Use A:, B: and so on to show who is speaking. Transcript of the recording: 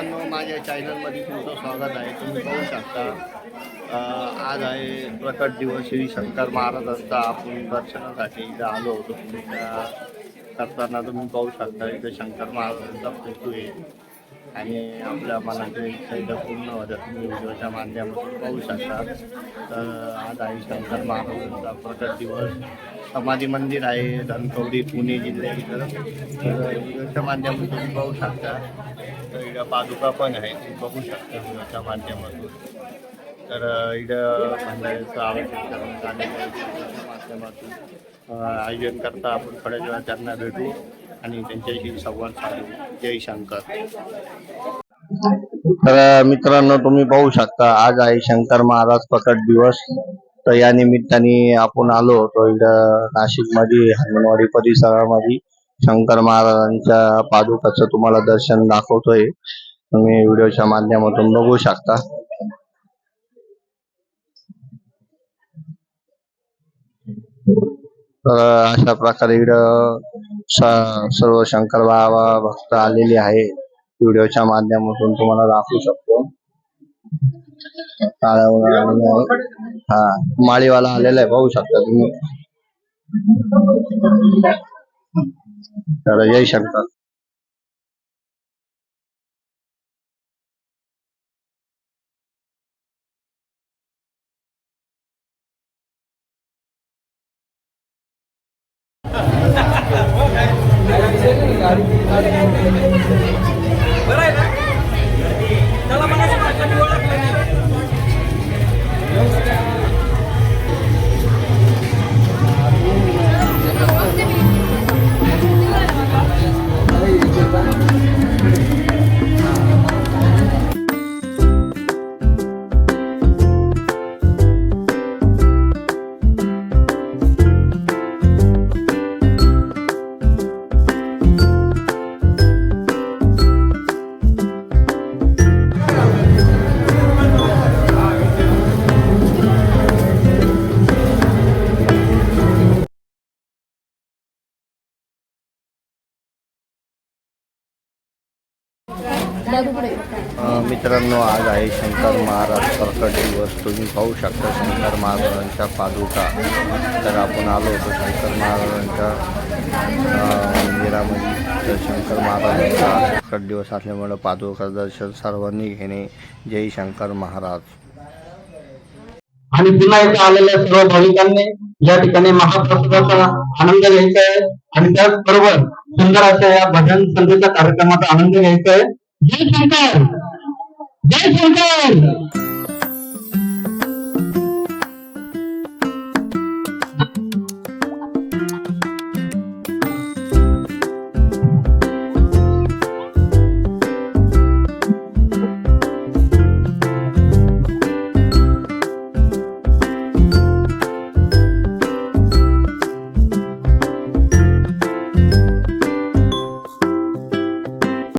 A: मित्रांनो, माझ्या चॅनलमध्ये तुमचं स्वागत आहे. तुम्ही पाहू शकता आज आहे प्रकट दिवस श्री शंकर महाराजांचा. आपण दर्शनासाठी इथं आलो होतो. पूजा करताना तुम्ही पाहू शकता इथं शंकर महाराजांचा फोटो आहे आणि आपल्या मनाच्या इच्छा इथं पूर्ण होत्या. तुम्ही व्हिडिओच्या माध्यमातून पाहू शकता. तर आज आहे शंकर महाराजांचा प्रकट दिवस. समाधी मंदिर आहे धनकवडी पुणे जिल्ह्यात. तर व्हिडिओच्या माध्यमातून तुम्ही पाहू शकता. तर इकडं पादुका पण आहे, तुम्ही बघू शकता व्हिडिओच्या माध्यमातून. तर इकडं भंडाऱ्याचं आयोजन करण्यात आलेलं आहे व्हिडिओच्या माध्यमातून. आयोजन करता आपण थोड्या वेळा त्यांना भेटू आणि त्यांच्याशी संवाद साधू. जय शंकर. तर मित्रांनो, तुम्ही पाहू शकता आज आहे शंकर महाराज प्रकट दिवस. तर या निमित्ताने आपण आलो होतो इकडं नाशिक मध्ये हनुमानवाडी परिसरामध्ये शंकर महाराजांच्या पादुकाचं तुम्हाला दर्शन दाखवतोय. तुम्ही व्हिडिओच्या माध्यमातून बघू शकता. तर अशा प्रकारे इकडं सर्व शंकर बाबा भक्त आलेले आहे. व्हिडिओच्या माध्यमातून तुम्हाला दाखवू शकतो. हा माळीवाला आलेला आहे, पाहू शकता तुम्ही. तर जय शंकर. मित्रांनो, आज आहे शंकर महाराज प्रकट दिवस. तुम्ही पाहू शकता शंकर महाराजांच्या पादुका. तर आपण आलो होतो शंकर महाराजांच्या मंदिरामध्ये. तर शंकर महाराजांचा प्रकट दिवस असल्यामुळे पादुका दर्शन सर्वांनी घेणे. जय शंकर महाराज.
B: आणि पुन्हा एकदा आलेल्या सर्व भाविकांनी या ठिकाणी महाप्रसादाचा आनंद घ्यायचा आहे आणि त्याचबरोबर सुंदर अशा या भजन संगीताच्या कार्यक्रमाचा आनंद घ्यायचा आहे. जय शंकर, जय शंकर.